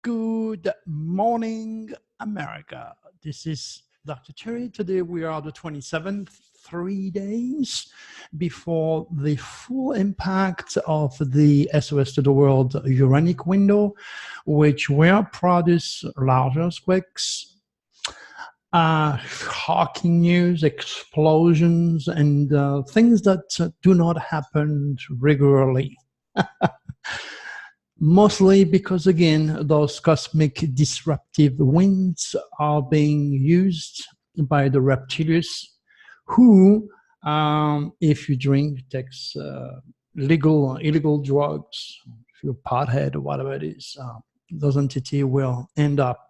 Good morning, America. This is Dr. Turi. Today we are the 27th, 3 days before the full impact of the SOS to the world uranic window, which will produce large earthquakes, shocking news, explosions, and things that do not happen regularly. Mostly because, again, those cosmic disruptive winds are being used by the reptilians who, if you drink, takes legal or illegal drugs, if you're a pothead or whatever it is, those entities will end up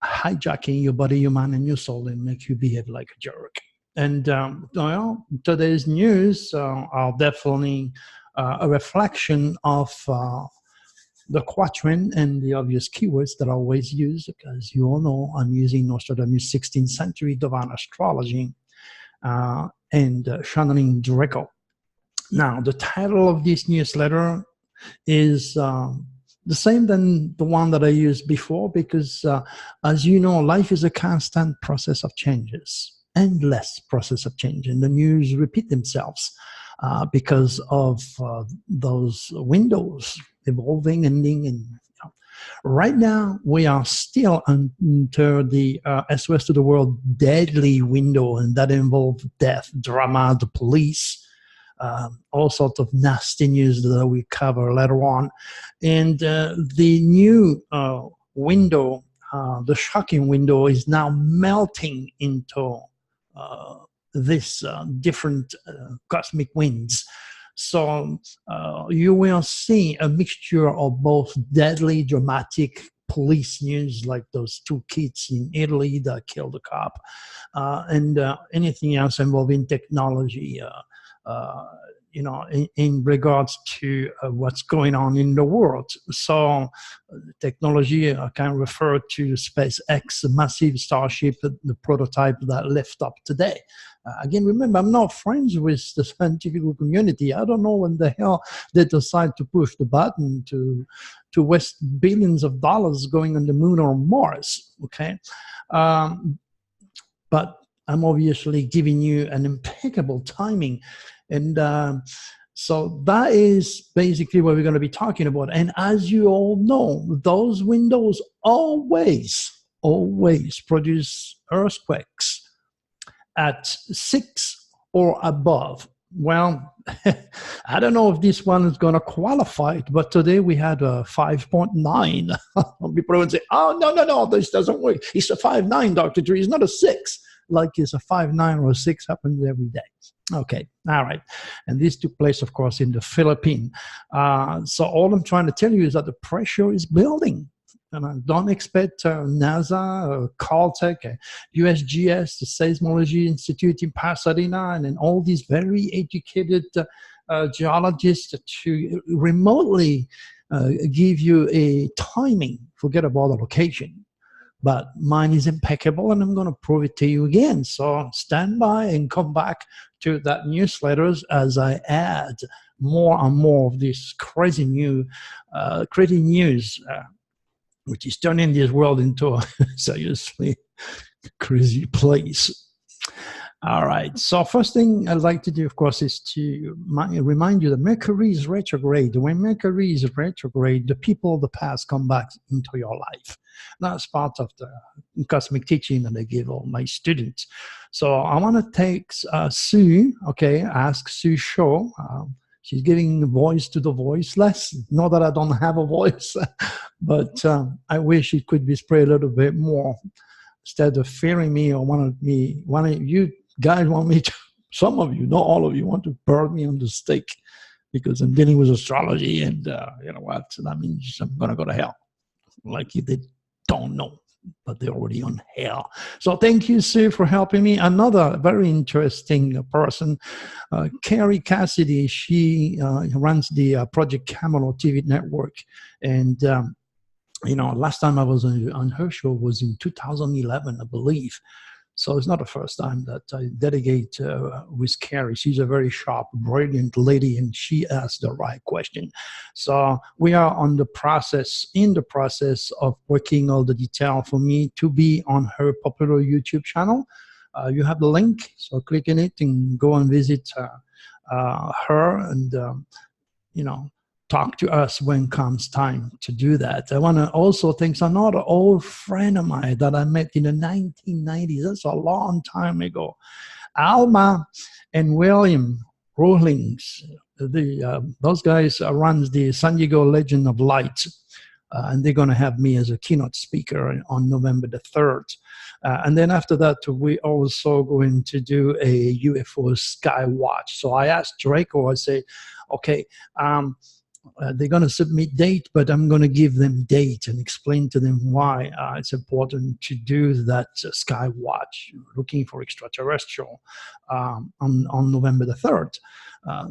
hijacking your body, your mind, and your soul and make you behave like a jerk. And well, today's news are definitely a reflection of the quatrain and the obvious keywords that are always used, because you all know I'm using Nostradamus' 16th century divine astrology and channeling Draco. Now, the title of this newsletter is the same than the one that I used before, because as you know, life is a constant process of changes, endless process of change, and the news repeat themselves because of those windows evolving, ending, and right now we are still under the SOS to the world deadly window, and that involves death, drama, the police, all sorts of nasty news that we cover later on. And the new window, the shocking window, is now melting into this different cosmic winds. So you will see a mixture of both deadly, dramatic police news, like those two kids in Italy that killed a cop, and anything else involving technology, you know, in regards to what's going on in the world. So technology, I can refer to SpaceX massive Starship, the prototype that left up today. Again, remember, I'm not friends with the scientific community. I don't know when the hell they decide to push the button to waste billions of dollars going on the moon or Mars, okay? But I'm obviously giving you an impeccable timing. And so that is basically what we're going to be talking about. And as you all know, those windows always produce earthquakes at 6 or above. Well, I don't know if this one is going to qualify, but today we had a 5.9. People would say, oh, no, this doesn't work. It's a 5.9, Dr. Turi. It's not a 6. Like it's a 5.9 or a 6 happens every day. Okay, all right. And this took place, of course, in the Philippines. So all I'm trying to tell you is that the pressure is building. And I don't expect NASA, Caltech, USGS, the Seismology Institute in Pasadena, and then all these very educated geologists to remotely give you a timing. Forget about the location. But mine is impeccable, and I'm going to prove it to you again. So stand by and come back to that newsletters as I add more and more of this crazy news, which is turning this world into a seriously crazy place. All right, so first thing I'd like to do, of course, is to remind you that Mercury is retrograde. When Mercury is retrograde, the people of the past come back into your life. That's part of the cosmic teaching that I give all my students. So I want to take Sue, okay, Ask Sue Show. She's giving voice to the voiceless. Not that I don't have a voice, but I wish it could be spread a little bit more. Instead of fearing me or one of you guys want me to, some of you, not all of you, want to burn me on the stake because I'm dealing with astrology, and you know what? That means I'm going to go to hell. Like they don't know, but they're already on hell. So thank you, Sue, for helping me. Another very interesting person, Carrie Cassidy, she runs the Project Camelot TV network. And, you know, last time I was on her show was in 2011, I believe. So it's not the first time that I delegate with Carrie. She's a very sharp, brilliant lady, and she asks the right question. So we are in the process of working all the detail for me to be on her popular YouTube channel. You have the link, so click on it and go and visit her, and talk to us when comes time to do that. I want to also thank another old friend of mine that I met in the 1990s. That's a long time ago. Alma and William Rawlings. Those guys runs the San Diego Legend of Light. And they're going to have me as a keynote speaker on November the 3rd. And then after that, we also going to do a UFO sky watch. So I asked Draco, I say, okay, they're going to submit date, but I'm going to give them date and explain to them why it's important to do that sky watch, looking for extraterrestrial on November the 3rd.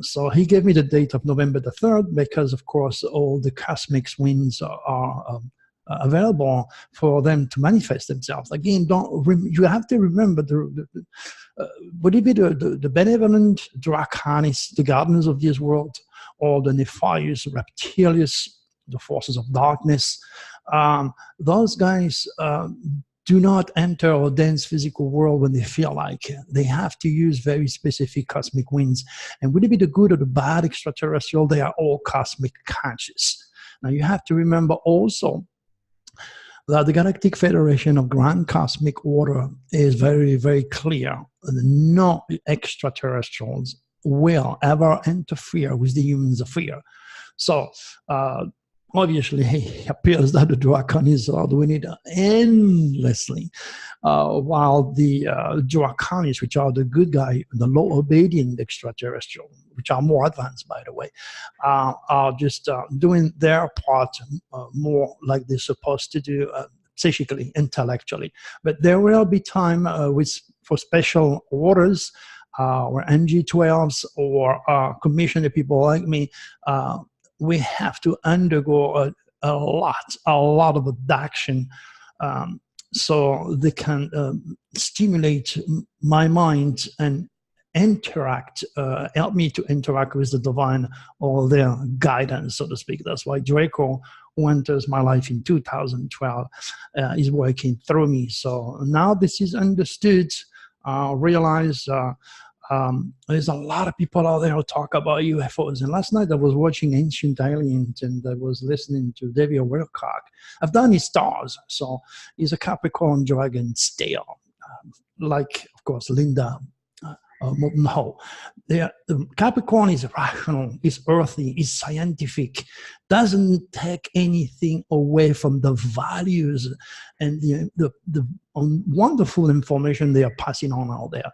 So he gave me the date of November the 3rd because, of course, all the cosmic winds are available for them to manifest themselves. Again, you have to remember, would it be the benevolent Draconis, the gardeners of this world, or the nefarious reptilians, the forces of darkness? Those guys do not enter our dense physical world when they feel like. They have to use very specific cosmic winds. And would it be the good or the bad extraterrestrial? They are all cosmic conscious. Now you have to remember also that the Galactic Federation of Grand Cosmic Order is very, very clear. No extraterrestrials will ever interfere with the human affair. So obviously, it appears that the Draconis are doing it endlessly, while the Draconis, which are the good guy, the law-obedient extraterrestrial, which are more advanced, by the way, are just doing their part more like they're supposed to do, psychically, intellectually. But there will be time for special orders, or NG-12s, or commissioned people like me. We have to undergo a lot of adaptation, so they can stimulate my mind and help me to interact with the divine, or their guidance, so to speak. That's why Draco, who enters my life in 2012, is working through me. So now this is understood. Realize there's a lot of people out there who talk about UFOs. And last night I was watching Ancient Aliens, and I was listening to David Wilcock. I've done his stars. So he's a Capricorn dragon stale, like, of course, Linda. No, Capricorn is rational, is earthy, is scientific, doesn't take anything away from the values and the wonderful information they are passing on out there.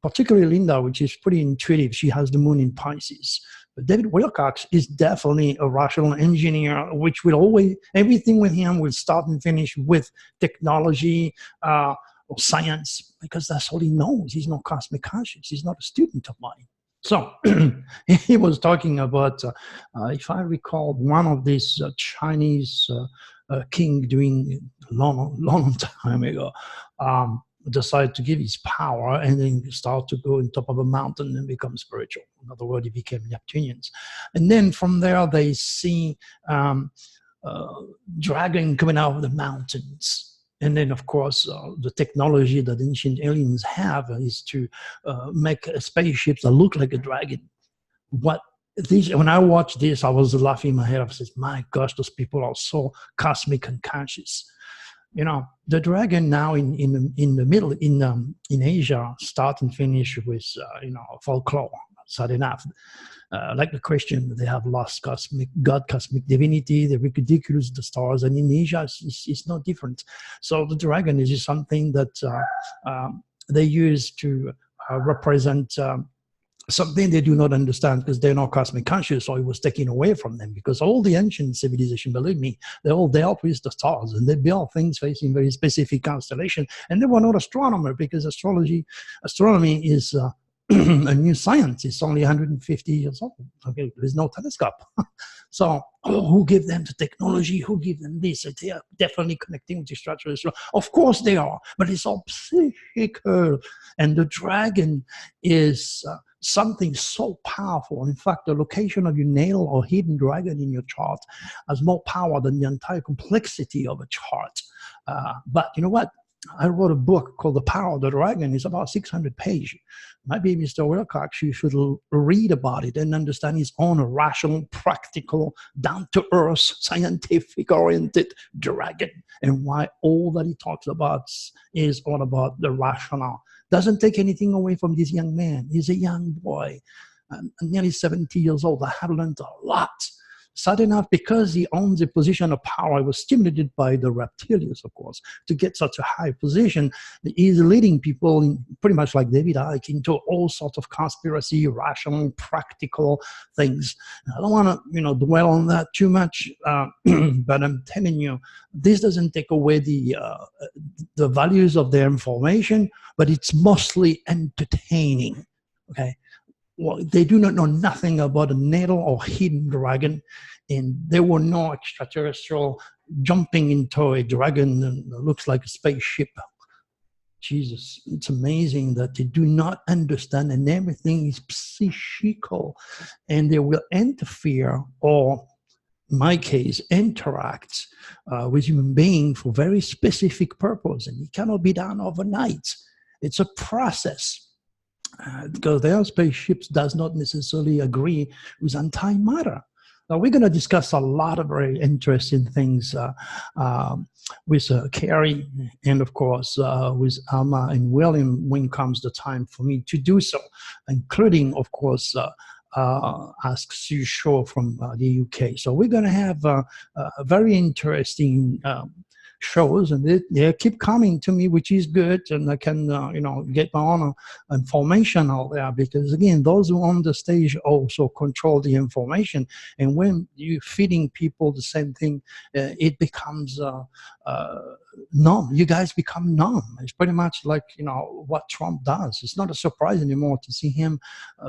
Particularly Linda, which is pretty intuitive. She has the moon in Pisces. But David Wilcox is definitely a rational engineer, which will always, everything with him will start and finish with technology, or science, because that's all he knows. He's not cosmic conscious. He's not a student of mine. So he was talking about, if I recall, one of these Chinese king doing long time ago, decided to give his power and then start to go on top of a mountain and become spiritual. In other words, he became Neptunians. And then from there, they see dragon coming out of the mountains. And then, of course, the technology that ancient aliens have is to make spaceships that look like a dragon. When I watched this, I was laughing in my head. I said, my gosh, those people are so cosmic and conscious. You know, the dragon now in the middle, in Asia, start and finish with, folklore. Sad enough. Like the Christian, they have lost God, cosmic divinity, they ridiculous the stars, and in Asia, it's no different. So the dragon is just something that they use to represent something they do not understand, because they're not cosmic conscious, or it was taken away from them. Because all the ancient civilization, believe me, they all dealt with the stars, and they built things facing very specific constellation, and they were not astronomers, because astronomy is a new science. It's only 150 years old. Okay, there's no telescope. So who gave them the technology? Who gave them this? They are definitely connecting with the extraterrestrial. Of course they are, but it's all psychical. And the dragon is something so powerful. In fact, the location of your natal or hidden dragon in your chart has more power than the entire complexity of a chart. But you know what? I wrote a book called The Power of the Dragon. It's about 600 pages. Maybe Mr. Wilcox, you should read about it and understand his own rational, practical, down-to-earth, scientific-oriented dragon, and why all that he talks about is all about the rational. Doesn't take anything away from this young man. He's a young boy, nearly 70 years old. I have learned a lot. Sad enough, because he owns a position of power, he was stimulated by the reptilians, of course, to get such a high position. He's leading people, in, pretty much like David Icke, into all sorts of conspiracy, rational, practical things. I don't want to, dwell on that too much, but I'm telling you, this doesn't take away the values of their information, but it's mostly entertaining. Okay. Well, they do not know nothing about a natal or hidden dragon, and there were no extraterrestrial jumping into a dragon and it looks like a spaceship. Jesus, it's amazing that they do not understand, and everything is psychical, and they will interfere, or in my case, interact with human beings for very specific purpose, and it cannot be done overnight. It's a process. Because their spaceships does not necessarily agree with antimatter. Now, we're going to discuss a lot of very interesting things with Carrie and, of course, with Alma and William when comes the time for me to do so, including, of course, Ask Sue Shaw from the UK. So we're going to have a very interesting shows, and they keep coming to me, which is good, and I can get my own information out there, because again, those who on the stage also control the information, and when you're feeding people the same thing, it becomes numb. You guys become numb. It's pretty much like what Trump does. It's not a surprise anymore to see him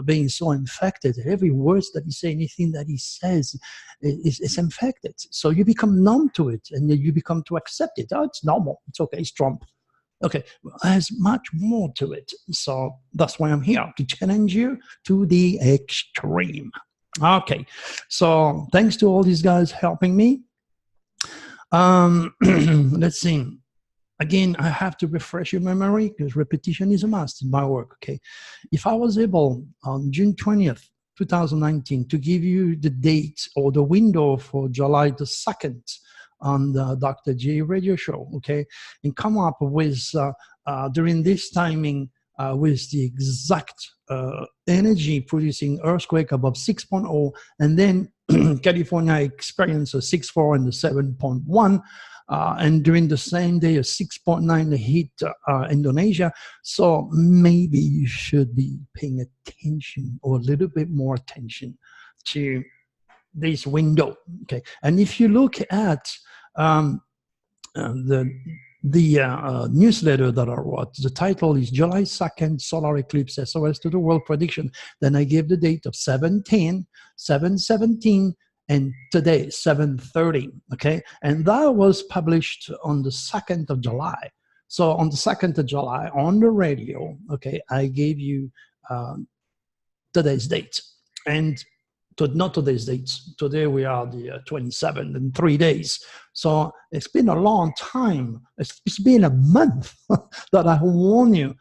being so infected. Every word that he says, anything that he says is infected. So you become numb to it, and you become to accept it. Oh, it's normal. It's okay. It's Trump. Okay, there's much more to it. So that's why I'm here, to challenge you to the extreme. Okay, so thanks to all these guys helping me. Let's see. Again, I have to refresh your memory, because repetition is a must in my work. Okay, if I was able on June 20th, 2019, to give you the date or the window for July the 2nd on the Dr. J radio show, okay, and come up with during this timing with the exact energy producing earthquake above 6.0, and then California experienced a 6.4 and the 7.1, and during the same day a 6.9 hit Indonesia. So maybe you should be paying attention, or a little bit more attention, to this window. Okay, and if you look at the newsletter that I wrote, the title is July 2nd Solar Eclipse SOS to the World Prediction. Then I gave the date of 7/10, 7/17, and today 7/30. Okay, and that was published on the 2nd of July. So on the 2nd of July on the radio, okay, I gave you today's date. And not today's dates. Today we are the 27th, in 3 days. So it's been a long time. It's been a month that I warn you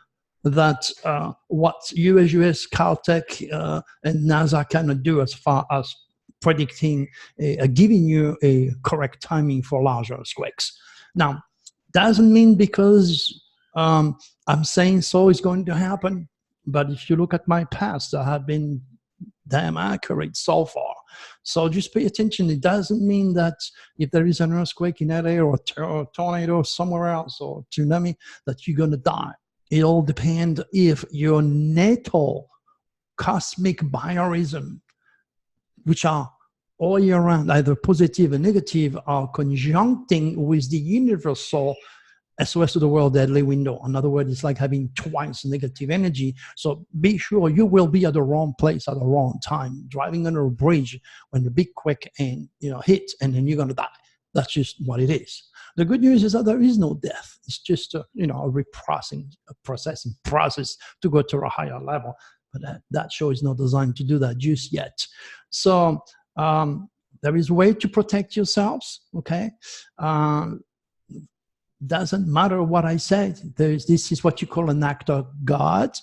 that what US, Caltech, and NASA cannot do as far as predicting, giving you a correct timing for large earthquakes. Now, doesn't mean because I'm saying so is going to happen. But if you look at my past, I have been damn accurate so far. So just pay attention. It doesn't mean that if there is an earthquake in LA or a tornado somewhere else or tsunami that you're going to die. It all depends if your natal cosmic binarism, which are all year round, either positive or negative, are conjuncting with the universal SOS to the world, deadly window. In other words, it's like having twice negative energy. So be sure you will be at the wrong place at the wrong time, driving under a bridge when the big quake and hits, and then you're going to die. That's just what it is. The good news is that there is no death. It's just a reprocessing process to go to a higher level. But that show is not designed to do that just yet. So there is a way to protect yourselves. Okay. Doesn't matter what I said. This is what you call an act of God.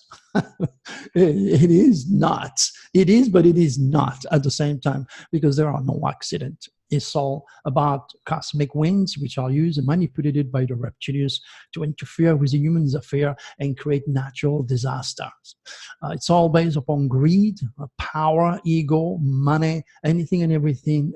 It is not. It is, but it is not at the same time, because there are no accidents. It's all about cosmic winds, which are used and manipulated by the reptilians to interfere with the human's affair and create natural disasters. It's all based upon greed, power, ego, money, anything and everything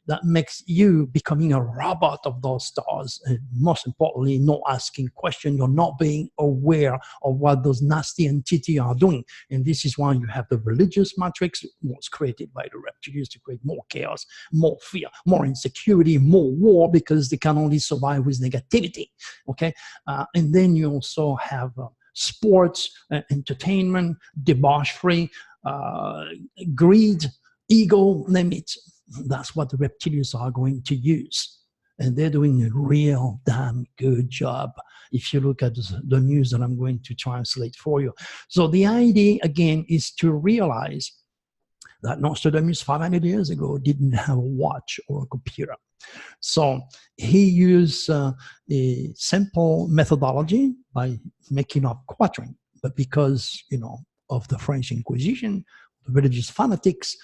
that makes you becoming a robot of those stars. And most importantly, not asking questions or not being aware of what those nasty entities are doing. And this is why you have the religious matrix, was created by the reptilians to create more chaos, more fear, more insecurity, more war, because they can only survive with negativity. Okay, and then you also have sports, entertainment, debauchery, greed, ego, name it. That's what the reptilians are going to use. And they're doing a real damn good job if you look at the news that I'm going to translate for you. So the idea, again, is to realize that Nostradamus 500 years ago didn't have a watch or a computer. So he used a simple methodology by making up quatrain. But because, of the French Inquisition, the religious fanatics,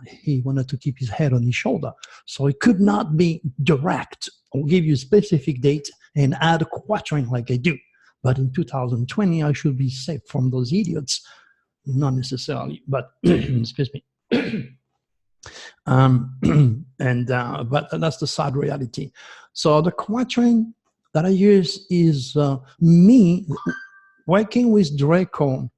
he wanted to keep his head on his shoulder. So it could not be direct or give you a specific date and add a quatrain like I do. But in 2020, I should be safe from those idiots. Not necessarily, but excuse me. But that's the sad reality. So the quatrain that I use is me working with Draco,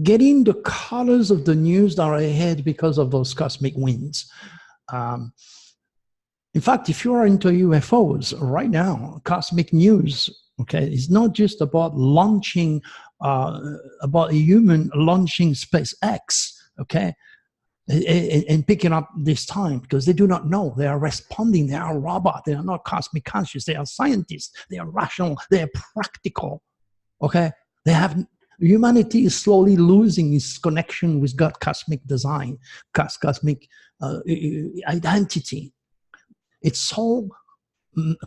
getting the colors of the news that are ahead because of those cosmic winds. In fact, if you are into UFOs right now, cosmic news, okay, it's not just about launching, about a human launching SpaceX, okay, and picking up this time, because they do not know. They are responding. They are robots. They are not cosmic conscious. They are scientists. They are rational. They are practical, okay? Humanity is slowly losing its connection with God, cosmic design, cosmic identity. It's all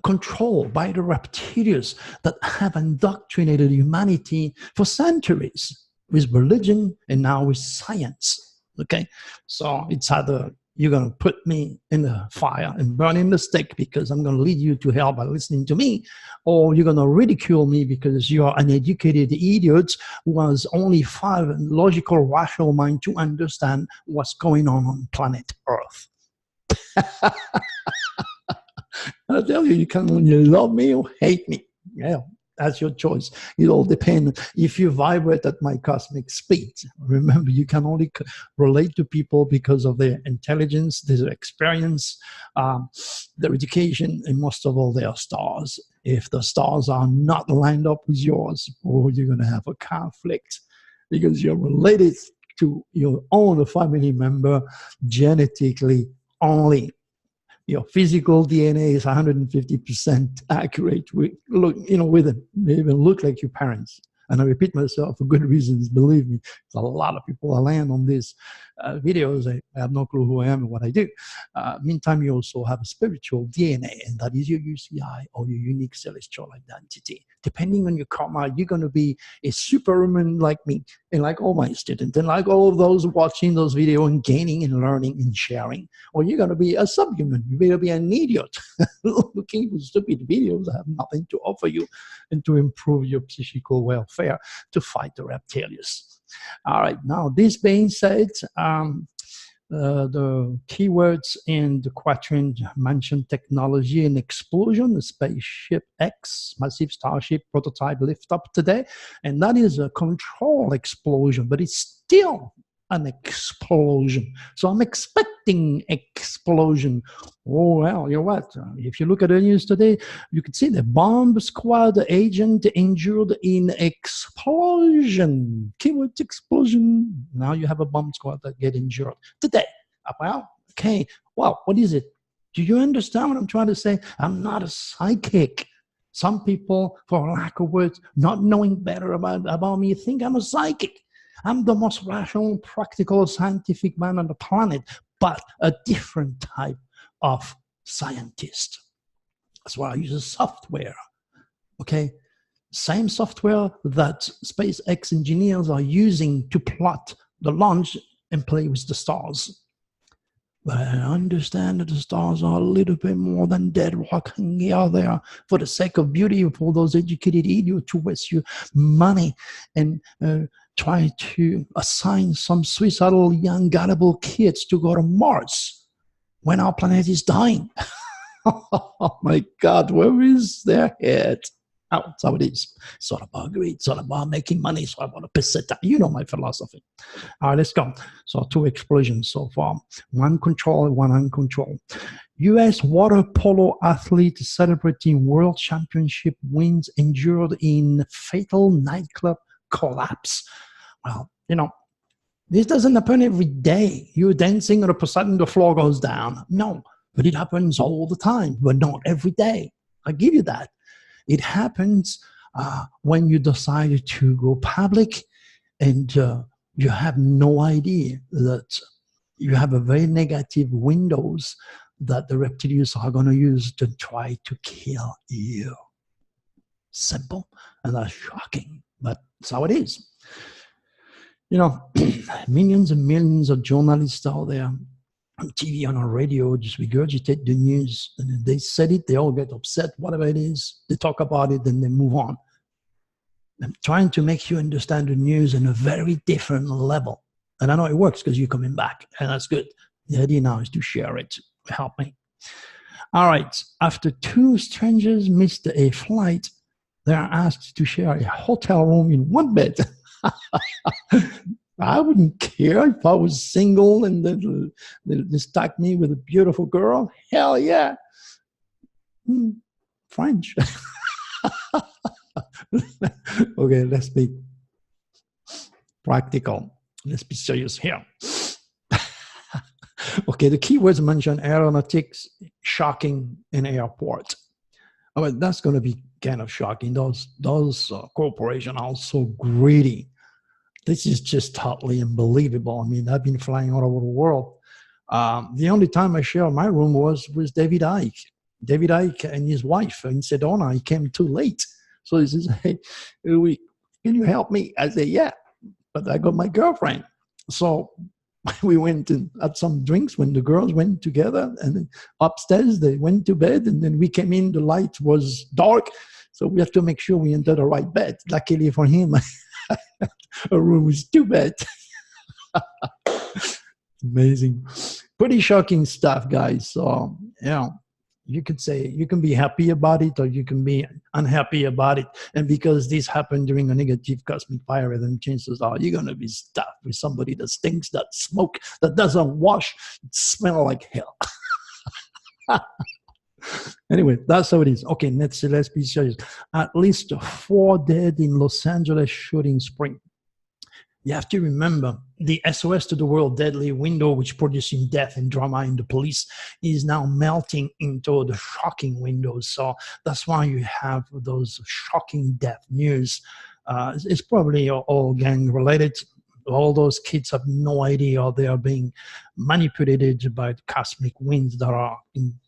controlled by the reptilians that have indoctrinated humanity for centuries with religion and now with science. Okay, so it's either you're going to put me in the fire and burn in the stake because I'm going to lead you to hell by listening to me, or you're going to ridicule me because you are an educated idiot who has only 5 logical, rational mind to understand what's going on planet Earth. I tell you, you can only love me or hate me. Yeah, that's your choice. It all depends if you vibrate at my cosmic speed. Remember, you can only relate to people because of their intelligence, their experience, their education, and most of all, their stars. If the stars are not lined up with yours, you're going to have a conflict because you're related to your own family member genetically only. Your physical DNA is 150% accurate. With them. They even look like your parents. And I repeat myself for good reasons. Believe me, there's a lot of people that land on these videos. I have no clue who I am and what I do. Meantime, you also have a spiritual DNA, and that is your UCI or your unique celestial identity. Depending on your karma, you're going to be a superhuman like me, and like all my students, and like all of those watching those videos and gaining and learning and sharing. Or you're going to be a subhuman. You're going to be an idiot looking for stupid videos that have nothing to offer you and to improve your psychical welfare to fight the reptilians. All right, now this being said, the keywords in the quatrain mention technology and explosion, the spaceship X, massive starship prototype lift up today, and that is a control explosion, but it's still an explosion. So I'm expecting explosion. Oh, well, you know what? If you look at the news today, you can see the bomb squad agent injured in explosion. Keyword explosion. Now you have a bomb squad that get injured today. Well, okay. Well, what is it? Do you understand what I'm trying to say? I'm not a psychic. Some people, for lack of words, not knowing better about me, think I'm a psychic. I'm the most rational, practical, scientific man on the planet, but a different type of scientist. That's why I use a software, okay? Same software that SpaceX engineers are using to plot the launch and play with the stars. But I understand that the stars are a little bit more than dead rock hanging out there for the sake of beauty for those educated idiots to waste your money and try to assign some suicidal young gullible kids to go to Mars when our planet is dying. Oh my God, where is their head? Oh, that's how it is. It's all about greed. It's all about making money. So I want to piss it down. You know my philosophy. All right, let's go. So 2 explosions so far. One controlled, one uncontrolled. U.S. water polo athlete celebrating world championship wins injured in fatal nightclub collapse. Well, you know, this doesn't happen every day. You're dancing and all of a sudden the floor goes down. No, but it happens all the time, but not every day. I give you that. It happens when you decide to go public and you have no idea that you have a very negative windows that the reptilians are going to use to try to kill you. Simple, and that's shocking, but that's how it is. You know, millions and millions of journalists out there on TV, on our radio, just regurgitate the news, and then they said it, they all get upset, whatever it is, they talk about it, and they move on. I'm trying to make you understand the news in a very different level. And I know it works because you're coming back, and that's good. The idea now is to share it. Help me. All right. After 2 strangers missed a flight, they are asked to share a hotel room in one bed. I wouldn't care if I was single and they stuck me with a beautiful girl. Hell yeah. French. Okay, let's be practical. Let's be serious here. Okay, the keywords mentioned: aeronautics, shocking, and airport. Oh, but that's going to be kind of shocking. Those corporations are so greedy. This is just totally unbelievable. I mean, I've been flying all over the world. The only time I shared my room was with David Icke. David Icke and his wife in Sedona. He came too late. So he says, hey, can you help me? I say, yeah, but I got my girlfriend. So we went and had some drinks when the girls went together, and then upstairs they went to bed, and then we came in, the light was dark. So we have to make sure we enter the right bed. Luckily for him, a room with 2 beds. Amazing. Pretty shocking stuff, guys. So, you know, you could say, you can be happy about it or you can be unhappy about it. And because this happened during a negative cosmic fire, then chances are you're going to be stuck with somebody that stinks, that smoke, that doesn't wash, smell like hell. Anyway, that's how it is. Okay, let's be serious. At least 4 dead in Los Angeles shooting spree. You have to remember the SOS to the world deadly window, which producing death and drama in the police, is now melting into the shocking windows. So that's why you have those shocking death news. It's probably all gang related. All those kids have no idea they are being manipulated by the cosmic winds that are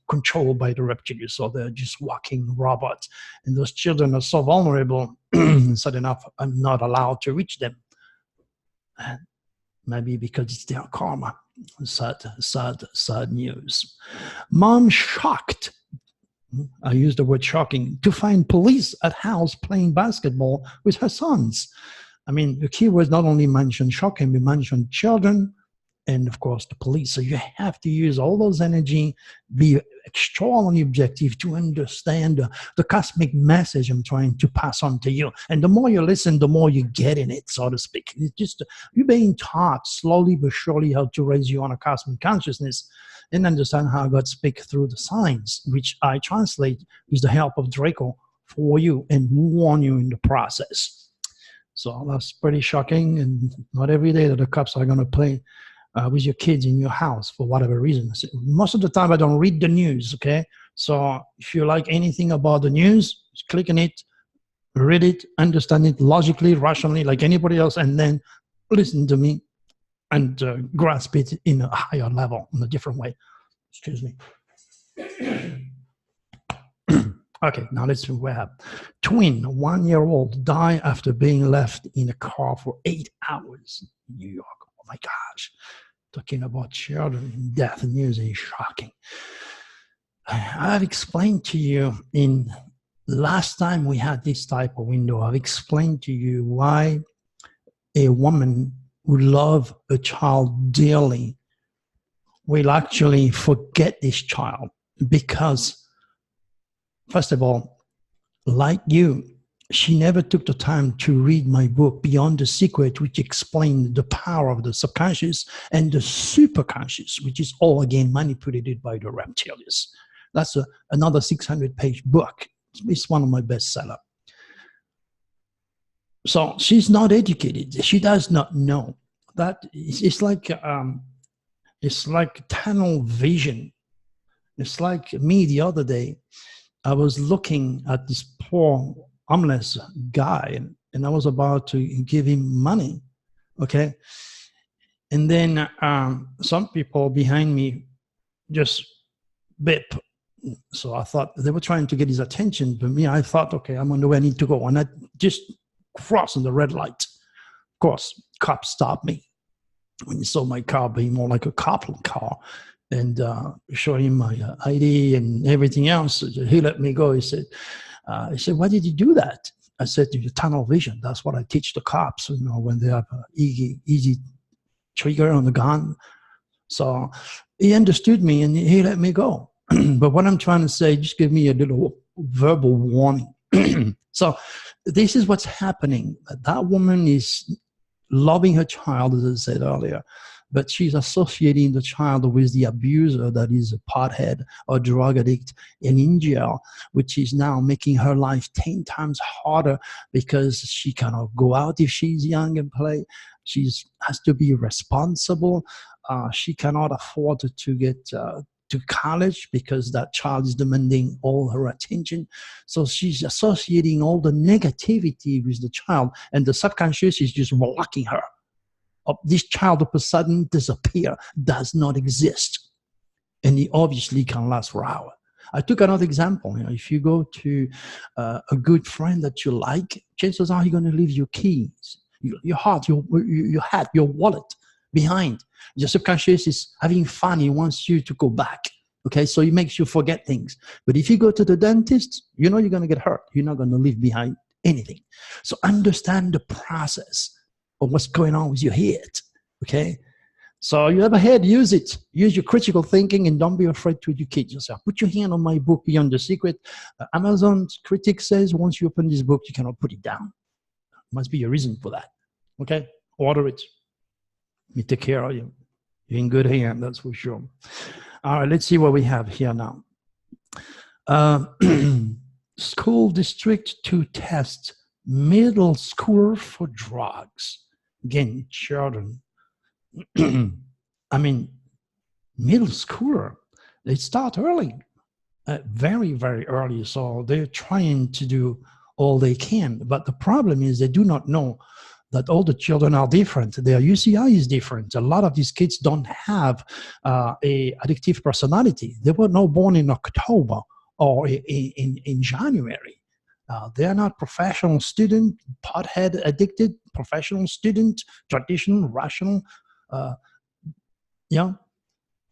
controlled by the reptilians. So they're just walking robots. And those children are so vulnerable, sad enough, I'm not allowed to reach them. And maybe because it's their karma. Sad news. Mom shocked, I use the word shocking, to find police at house playing basketball with her sons. I mean, the key words not only mention shocking, we mention children and of course the police. So you have to use all those energy, be extraordinarily objective to understand the cosmic message I'm trying to pass on to you. And the more you listen, the more you get in it, so to speak. It's just you're being taught slowly but surely how to raise you on a cosmic consciousness and understand how God speaks through the signs, which I translate with the help of Draco for you and warn you in the process. So that's pretty shocking, and not every day that the cops are going to play with your kids in your house for whatever reason. Most of the time I don't read the news, okay? So if you like anything about the news, just click on it, read it, understand it logically, rationally, like anybody else, and then listen to me and grasp it in a higher level, in a different way. Excuse me. Okay, now let's see what we have. Twin, 1-year-old, die after being left in a car for 8 hours in New York. Oh my gosh. Talking about children and death news is shocking. I've explained to you in last time we had this type of window, I've explained to you why a woman who loves a child dearly will actually forget this child because, first of all, like you, she never took the time to read my book, Beyond the Secret, which explained the power of the subconscious and the superconscious, which is all, again, manipulated by the reptilians. That's another 600-page book. It's one of my bestsellers. So she's not educated. She does not know. That it's like tunnel vision. It's like me the other day. I was looking at this poor homeless guy, and I was about to give him money, okay? And then some people behind me just beep. So I thought they were trying to get his attention, but me, I thought, okay, I'm on the way I need to go. And I just crossed the red light. Of course, cops stopped me. When he saw my car being more like a cop car, and showed him my ID and everything else, he let me go. He said, why did you do that? I said, tunnel vision. That's what I teach the cops, you know, when they have an easy trigger on the gun. So he understood me and he let me go. But what I'm trying to say, just give me a little verbal warning. So this is what's happening. That woman is loving her child, as I said earlier, but she's associating the child with the abuser that is a pothead or drug addict and in jail, which is now making her life 10 times harder because she cannot go out if she's young and play. She has to be responsible. She cannot afford to get to college because that child is demanding all her attention. So she's associating all the negativity with the child, and the subconscious is just blocking her. This child all of a sudden disappear, does not exist. And he obviously can last for hours. I took another example. You know, if you go to a good friend that you like, chances are you're going to leave your keys, your heart, your hat, your wallet behind. Your subconscious is having fun. He wants you to go back. Okay, so he makes you forget things. But if you go to the dentist, you know you're going to get hurt. You're not going to leave behind anything. So understand the process of what's going on with your head. Okay, so you have a head, use it. Use your critical thinking and don't be afraid to educate yourself. Put your hand on my book, Beyond the Secret. Amazon's critic says once you open this book, you cannot put it down. Must be a reason for that. Okay, order it. Me take care of you. You're in good hands, that's for sure. All right, let's see what we have here now. School district to test middle schooler for drugs. Again, children. I mean, middle schooler, they start early, very, very early. So they're trying to do all they can. But the problem is they do not know that all the children are different. Their UCI is different. A lot of these kids don't have a addictive personality. They were not born in October or in January. They are not professional student, pothead addicted, professional student, traditional, rational. Yeah,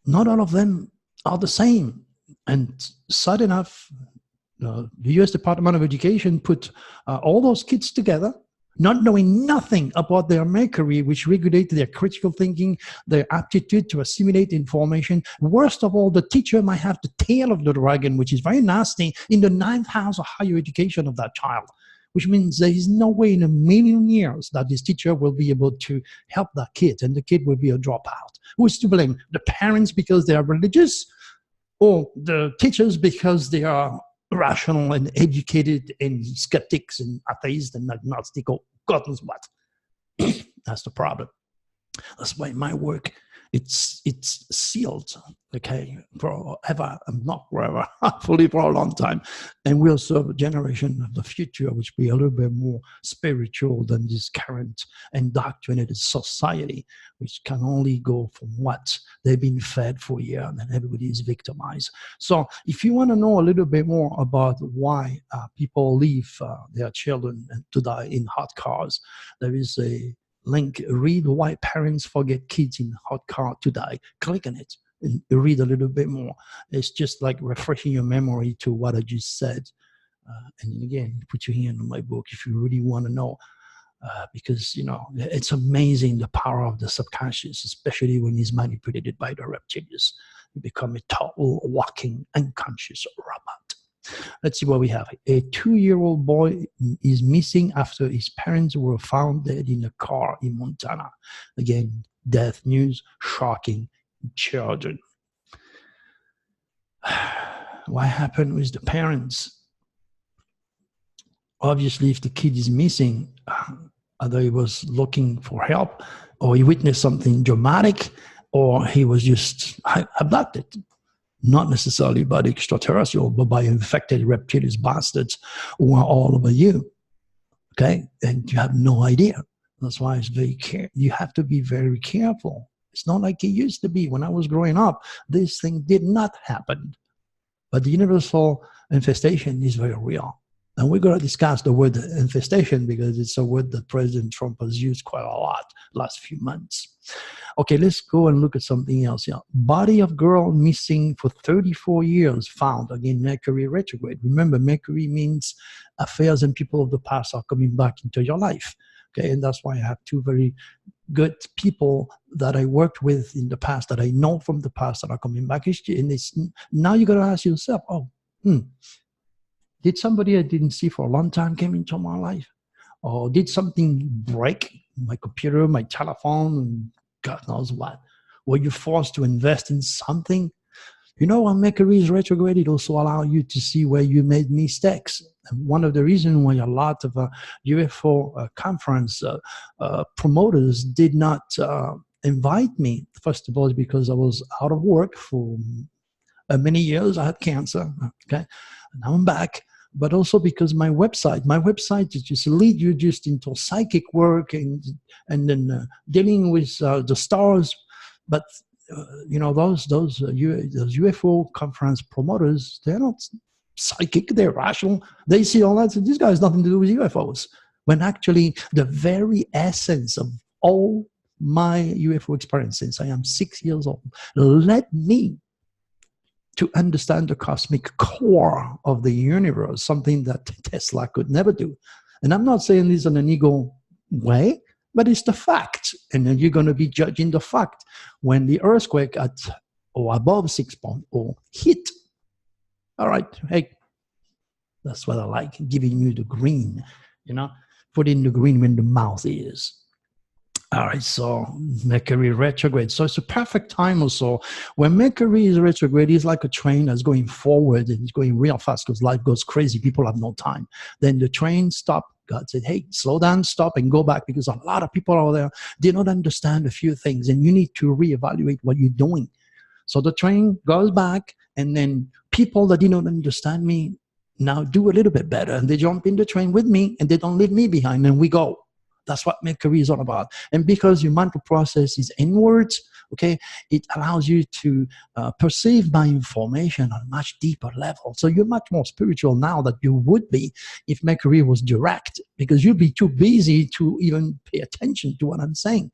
not all of them are the same. And sad enough, the U.S. Department of Education put all those kids together not knowing nothing about their Mercury, which regulates their critical thinking, their aptitude to assimilate information. Worst of all, the teacher might have the tail of the dragon, which is very nasty, in the ninth house of higher education of that child, which means there is no way in a million years that this teacher will be able to help that kid, and the kid will be a dropout. Who is to blame? The parents because they are religious, or the teachers because they are rational and educated and skeptics and atheists and agnostic, or God knows what. That's the problem. That's why my work, it's sealed, okay, forever, not forever, hopefully for a long time, and will serve a generation of the future, which will be a little bit more spiritual than this current indoctrinated society, which can only go from what they've been fed for years, and everybody is victimized. So if you want to know a little bit more about why people leave their children to die in hot cars, there is a link, read Why Parents Forget Kids in Hot Car to Die. Click on it and read a little bit more. It's just like refreshing your memory to what I just said. And again, put your hand on my book if you really want to know, because, you know, it's amazing the power of the subconscious, especially when it's manipulated by the reptilians. You become a total walking unconscious robot. Let's see what we have. A 2-year-old boy is missing after his parents were found dead in a car in Montana. Again, death news, shocking children. What happened with the parents? Obviously, if the kid is missing, either he was looking for help, or he witnessed something dramatic, or he was just abducted. Not necessarily by the extraterrestrial, but by infected reptilian bastards who are all over you. Okay? And you have no idea. That's why it's you have to be very careful. It's not like it used to be. When I was growing up, this thing did not happen. But the universal infestation is very real. And we're going to discuss the word infestation because it's a word that President Trump has used quite a lot last few months. Okay, let's go and look at something else here. Body of girl missing for 34 years found. Again, Mercury retrograde. Remember, Mercury means affairs and people of the past are coming back into your life. Okay, and that's why I have two very good people that I worked with in the past, that I know from the past, that are coming back. And it's, now you got to ask yourself, did somebody I didn't see for a long time came into my life? Or did something break? My computer, my telephone, God knows what. Were you forced to invest in something? You know, when Mercury is retrograde, it also allows you to see where you made mistakes. And one of the reasons why a lot of UFO conference promoters did not invite me, first of all, is because I was out of work for many years. I had cancer, okay? And now I'm back. But also because my website is just lead you just into psychic work and then dealing with the stars. But you know, those UFO conference promoters, they're not psychic, they're rational. They see all that. So this guy has nothing to do with UFOs. When actually the very essence of all my UFO experience since I am 6 years old led me to understand the cosmic core of the universe, something that Tesla could never do. And I'm not saying this in an ego way, but it's the fact. And then you're going to be judging the fact when the earthquake at or above 6.0 hit. All right, hey, that's what I like, giving you the green, you know, put in the green when the mouth is. All right, so Mercury retrograde. So it's a perfect time also. When Mercury is retrograde, it's like a train that's going forward and it's going real fast because life goes crazy. People have no time. Then the train stopped. God said, hey, slow down, stop, and go back, because a lot of people out there did not understand a few things, and you need to reevaluate what you're doing. So the train goes back, and then people that did not understand me now do a little bit better, and they jump in the train with me, and they don't leave me behind, and we go. That's what Mercury is all about. And because your mental process is inwards, okay, it allows you to perceive my information on a much deeper level. So you're much more spiritual now than you would be if Mercury was direct, because you'd be too busy to even pay attention to what I'm saying.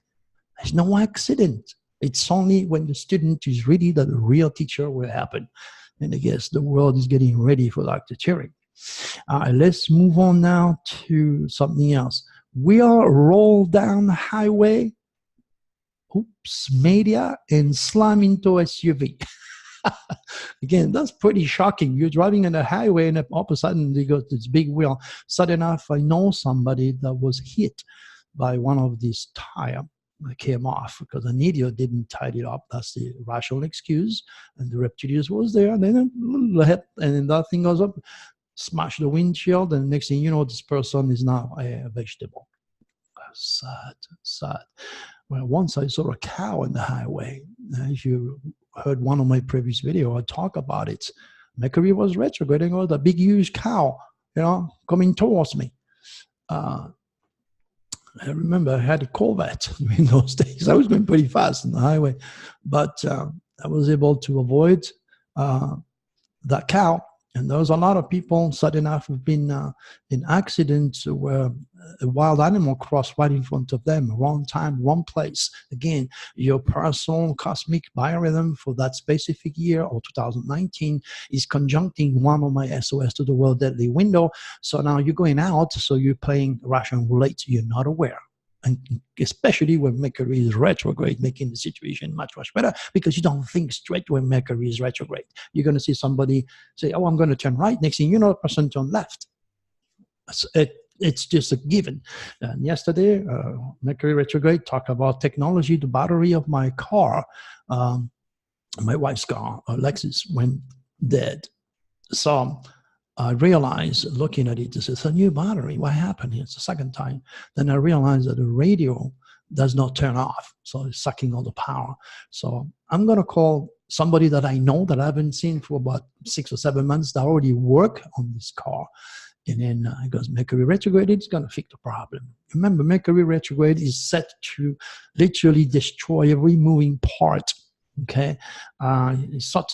There's no accident. It's only when the student is ready that the real teacher will happen. And I guess the world is getting ready for Dr. Turi. Let's move on now to something else. will roll down the highway, oops, media, and slam into SUV. Again, that's pretty shocking. You're driving on the highway and all of a sudden you got this big wheel. Sudden enough, I know somebody that was hit by one of these tires. I came off because an idiot didn't tidy it up. That's the rational excuse. And the reptilians was there, and then that thing goes up, smash the windshield, and next thing you know, this person is now a vegetable. Sad, sad. Well, once I saw a cow in the highway. If you heard one of my previous videos, I talk about it. Mercury was retrograding, or the big huge cow, coming towards me. I remember I had a Corvette in those days. I was going pretty fast on the highway, but I was able to avoid that cow. And there was a lot of people, sudden enough, have been in accidents where a wild animal crossed right in front of them, wrong time, wrong place. Again, your personal cosmic biorhythm for that specific year or 2019 is conjuncting one of my SOS to the world deadly window. So now you're going out, so you're playing Russian roulette. You're not aware. And especially when Mercury is retrograde, making the situation much, much better, because you don't think straight when Mercury is retrograde. You're going to see somebody say, oh, I'm going to turn right. Next thing you know, the person turn left. It's just a given. And yesterday, Mercury retrograde talked about technology. The battery of my car, my wife's car, Lexus, went dead. So I realized, looking at it, it's a new battery. What happened? It's the second time. Then I realized that the radio does not turn off, so it's sucking all the power. So I'm going to call somebody that I know that I haven't seen for about 6 or 7 months that already work on this car. And then it goes, Mercury retrograde, it's going to fix the problem. Remember, Mercury retrograde is set to literally destroy every moving part. Okay, it's set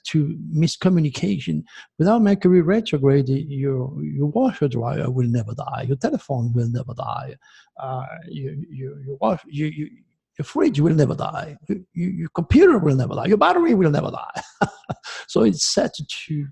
to miscommunication. Without Mercury retrograde, your washer dryer will never die. Your telephone will never die. Your fridge will never die. Your computer will never die. Your battery will never die. So it's set to,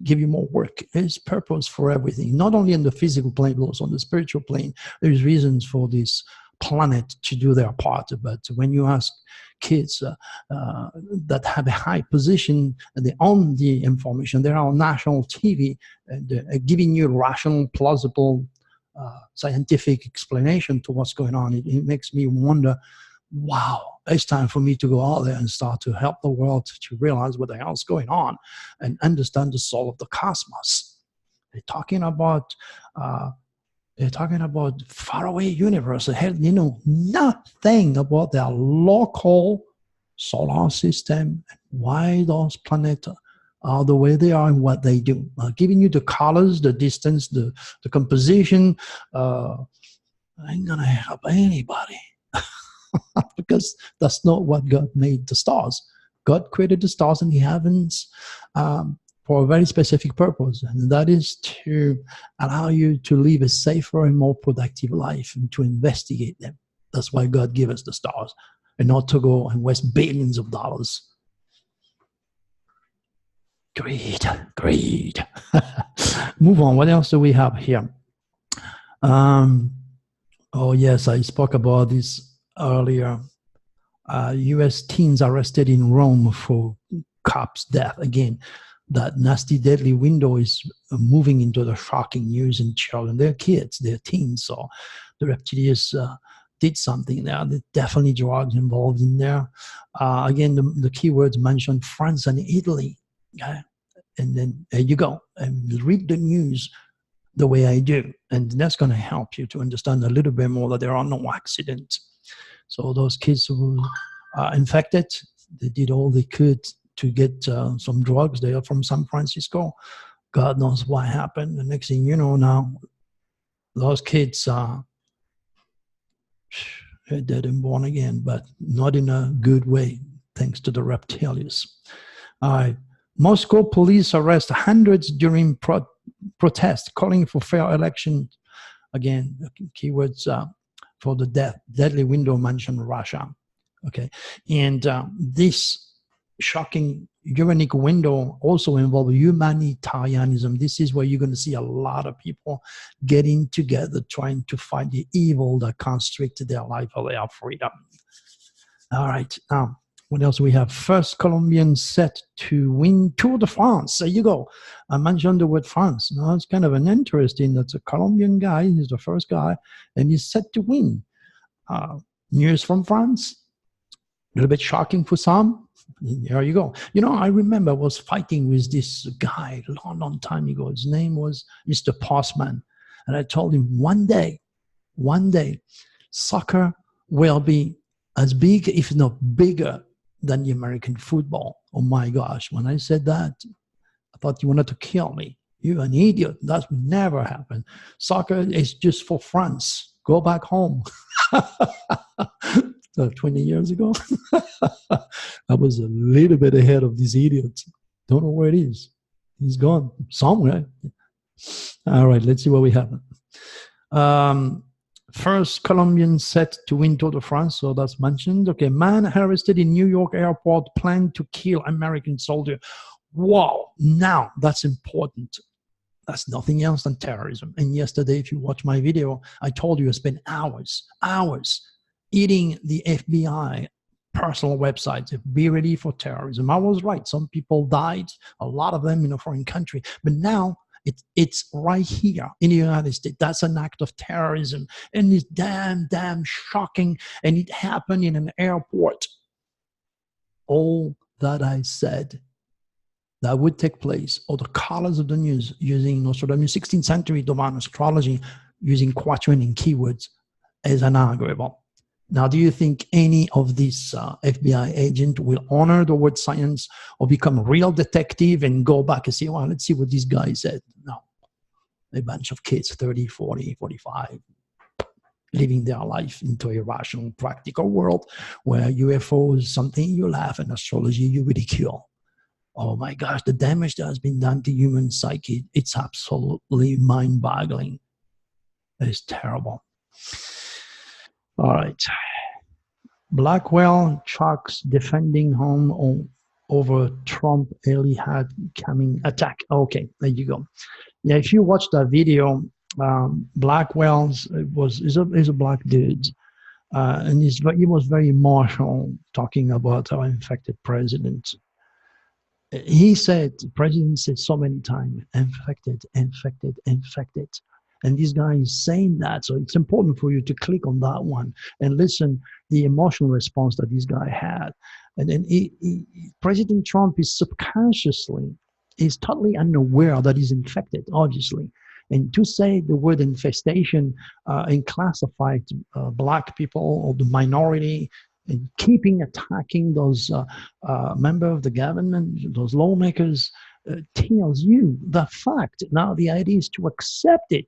give you more work. There's purpose for everything, not only in the physical plane, but also on the spiritual plane. There's reasons for this planet to do their part. But when you ask kids that have a high position and they own the information, they're on national TV, and giving you rational, plausible, scientific explanation to what's going on, it makes me wonder, wow, it's time for me to go out there and start to help the world to realize what the hell's going on and understand the soul of the cosmos. They're talking about faraway universe ahead, nothing about their local solar system and why those planets are the way they are and what they do. Giving you the colors, the distance, the composition, ain't gonna help anybody. Because that's not what God made the stars. God created the stars in the heavens for a very specific purpose, and that is to allow you to live a safer and more productive life and to investigate them. That's why God gave us the stars, and not to go and waste billions of dollars. Greed. Move on. What else do we have here? Oh yes, I spoke about this earlier. U.S. teens arrested in Rome for cop's death. Again, that nasty, deadly window is moving into the shocking news in children. They're kids, they're teens, so the reptilians did something there. There's definitely drugs involved in there. Again, the keywords mentioned France and Italy. Okay? And then there you go. And read the news the way I do. And that's going to help you to understand a little bit more that there are no accidents. So those kids who are infected, they did all they could to get some drugs there from San Francisco. God knows what happened. The next thing you know now, those kids are dead and born again, but not in a good way, thanks to the reptilians. Moscow police arrest hundreds during protest, calling for fair election. Again, keywords for the deadly window mentioned Russia. Okay, and this shocking unique window also involves humanitarianism. This is where you're going to see a lot of people getting together, trying to fight the evil that constricted their life or their freedom. All right. Now, what else we have? First Colombian set to win Tour de France. There you go. I mentioned the word France. Now, it's kind of an interesting. That's a Colombian guy. He's the first guy, and he's set to win. News from France. A little bit shocking for some. There you go. You know, I remember I was fighting with this guy a long, long time ago. His name was Mr. Postman. And I told him one day, soccer will be as big, if not bigger, than the American football. Oh my gosh. When I said that, I thought you wanted to kill me. You're an idiot. That would never happen. Soccer is just for France. Go back home. 20 years ago, I was a little bit ahead of these idiots. Don't know where it is. He's gone somewhere. All right, let's see what we have. First Colombian set to win Tour de France, so that's mentioned. Okay, man arrested in New York airport planned to kill American soldier. Wow, now that's important. That's nothing else than terrorism. And yesterday, if you watch my video, I told you I spent hours eating the FBI personal websites. Be ready for terrorism. I was right. Some people died, a lot of them in a foreign country. But now it's right here in the United States. That's an act of terrorism. And it's damn shocking. And it happened in an airport. All that I said that would take place, or the colors of the news using Nostradamus 16th century divine astrology, using quatrain and keywords, is inarguable. Now, do you think any of these FBI agents will honor the word science or become a real detective and go back and say, well, let's see what this guy said? No. A bunch of kids, 30, 40, 45, living their life into a rational, practical world where UFO is something you laugh and astrology you ridicule. Oh my gosh, the damage that has been done to human psyche, it's absolutely mind-boggling. It's terrible. All right. Blackwell trucks defending home over Trump helipad coming attack. Okay, there you go. Yeah, if you watch that video, Blackwell's is a black dude, and he was very martial, talking about our infected president. He said, the president said so many times, infected, infected, infected. And this guy is saying that. So it's important for you to click on that one and listen the emotional response that this guy had. And then President Trump is totally unaware that he's infected, obviously. And to say the word infestation and classify black people or the minority and keeping attacking those members of the government, those lawmakers, tells you the fact. Now the idea is to accept it.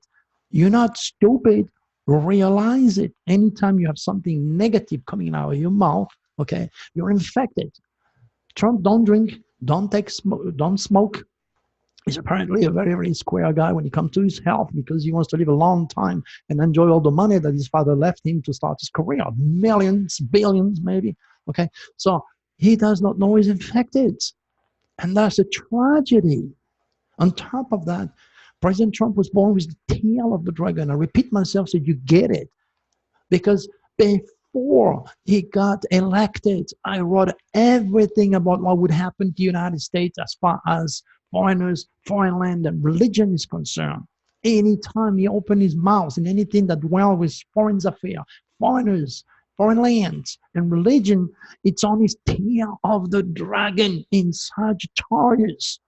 You're not stupid. Realize it. Anytime you have something negative coming out of your mouth, okay, you're infected. Trump don't drink, don't smoke. He's apparently a very, very square guy when it comes to his health because he wants to live a long time and enjoy all the money that his father left him to start his career. Millions, billions, maybe. Okay, so he does not know he's infected. And that's a tragedy. On top of that, President Trump was born with the tail of the dragon. I repeat myself so you get it. Because before he got elected, I wrote everything about what would happen to the United States as far as foreigners, foreign land, and religion is concerned. Anytime he opened his mouth in anything that dwell with foreign affairs, foreigners, foreign lands, and religion, it's on his tail of the dragon in Sagittarius,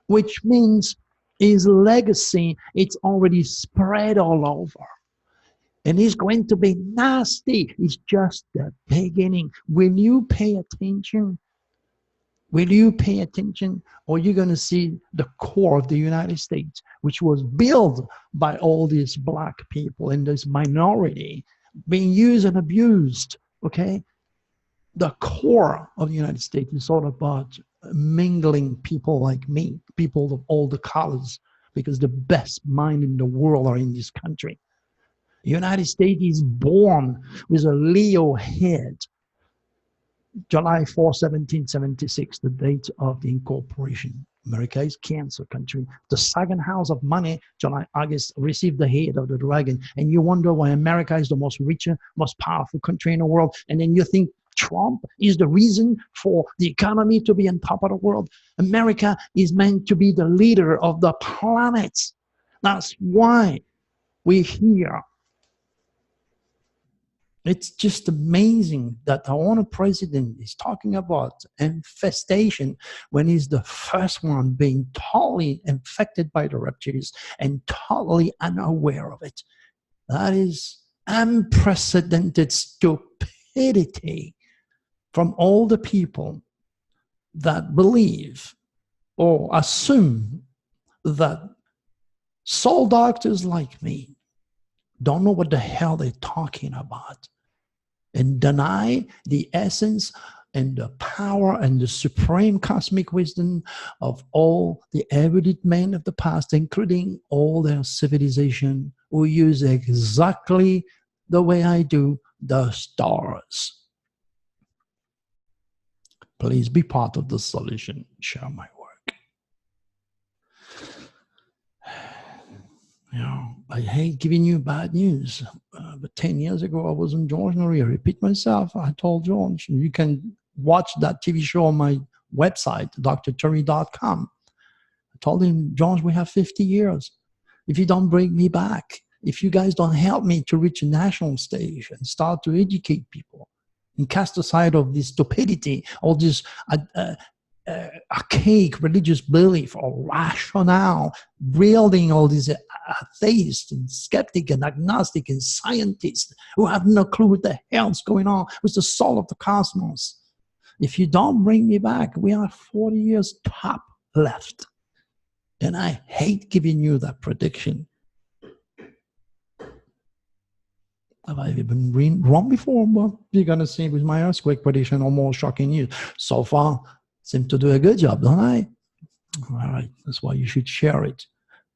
which means his legacy, it's already spread all over. And he's going to be nasty. It's just the beginning. Will you pay attention? Will you pay attention? Or you're going to see the core of the United States, which was built by all these black people in this minority, being used and abused, okay? The core of the United States is all about mingling people like me, people of all the colors, because the best mind in the world are in this country. The United States is born with a Leo head. July 4, 1776, the date of the incorporation. America is cancer country. The second house of money, July-August, received the head of the dragon. And you wonder why America is the most richer, most powerful country in the world. And then you think Trump is the reason for the economy to be on top of the world. America is meant to be the leader of the planet. That's why we're here. It's just amazing that our president is talking about infestation when he's the first one being totally infected by the reptiles and totally unaware of it. That is unprecedented stupidity from all the people that believe or assume that soul doctors like me don't know what the hell they're talking about and deny the essence and the power and the supreme cosmic wisdom of all the erudite men of the past, including all their civilization, who use exactly the way I do the stars. Please be part of the solution. Share my work. You know, I hate giving you bad news, but 10 years ago, I was on George Norrie. I repeat myself. I told George, you can watch that TV show on my website, drturi.com. I told him, George, we have 50 years. If you don't bring me back, if you guys don't help me to reach a national stage and start to educate people and cast aside of this stupidity, all this archaic religious belief or rationale, wielding all these atheists and skeptics and agnostic and scientists who have no clue what the hell's going on with the soul of the cosmos. If you don't bring me back, we have 40 years top left. And I hate giving you that prediction. Have I been wrong before? But you're going to see with my earthquake prediction or more shocking news. So far, seem to do a good job, don't I? All right, that's why you should share it,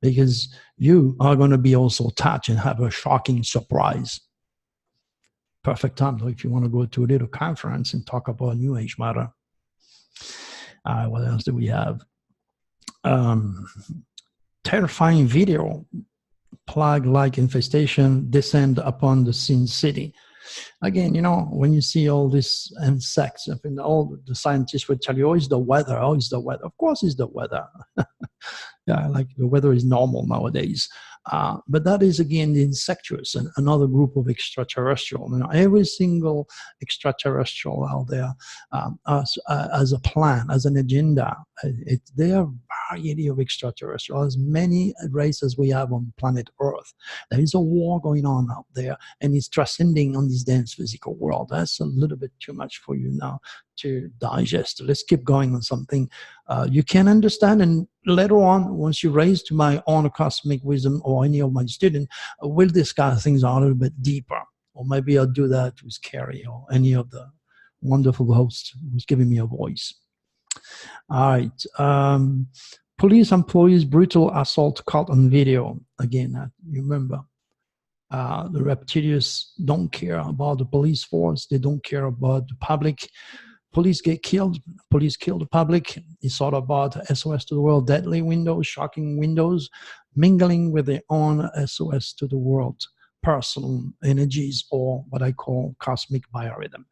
because you are going to be also touched and have a shocking surprise. Perfect time, though, if you want to go to a little conference and talk about New Age matter. What else do we have? Terrifying video, plague-like infestation descend upon the Sin City. Again, you know, when you see all these insects, I mean, all the scientists would tell you, oh, it's the weather, oh, it's the weather. Of course it's the weather. Yeah, like the weather is normal nowadays. But that is, again, the insectuous, and another group of extraterrestrial. You know, every single extraterrestrial out there as a plan, as an agenda. There are variety of extraterrestrial, as many races we have on planet Earth. There is a war going on out there, and it's transcending on this dense physical world. That's a little bit too much for you now to digest. Let's keep going on something you can understand, and later on, once you raise to my own cosmic wisdom or any of my students, we'll discuss things a little bit deeper. Or maybe I'll do that with Carrie or any of the wonderful hosts who's giving me a voice. All right. Police employees brutal assault caught on video. Again, you remember. The reptilians don't care about the police force. They don't care about the public. Police get killed. Police kill the public. It's all about SOS to the world, deadly windows, shocking windows, mingling with their own SOS to the world, personal energies, or what I call cosmic biorhythm.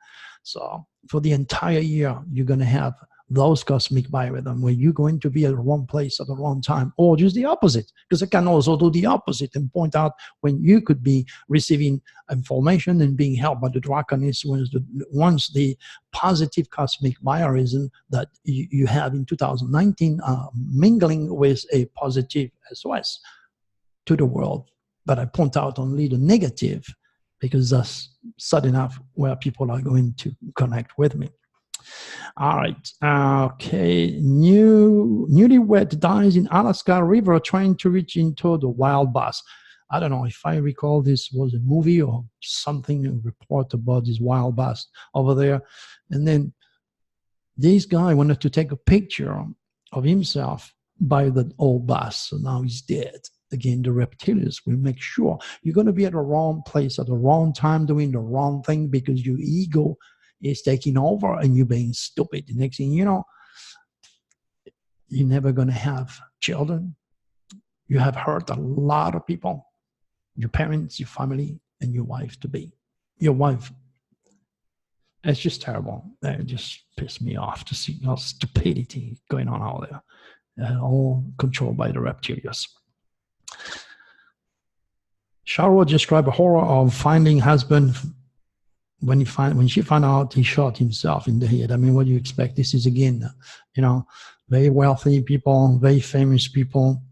So for the entire year, you're going to have those cosmic biorhythm where you're going to be at the wrong place at the wrong time, or just the opposite, because it can also do the opposite and point out when you could be receiving information and being helped by the draconists once the positive cosmic biorhythm that you have in 2019 mingling with a positive SOS to the world. But I point out only the negative, because that's sad enough where people are going to connect with me. All right. Okay. Newlywed dies in Alaska River trying to reach into the wild bass. I don't know if I recall this was a movie or something, a report about this wild bass over there. And then this guy wanted to take a picture of himself by the old bass. So now he's dead. Again, the reptilians will make sure you're going to be at the wrong place at the wrong time doing the wrong thing, because your ego is taking over and you're being stupid. The next thing you know, you're never going to have children. You have hurt a lot of people, your parents, your family, and your wife to be. Your wife. It's just terrible. It just pissed me off to see all stupidity going on out there, all controlled by the reptilians. Charlotte described a horror of finding husband when she found out he shot himself in the head. I mean, what do you expect? This is again, very wealthy people, very famous people,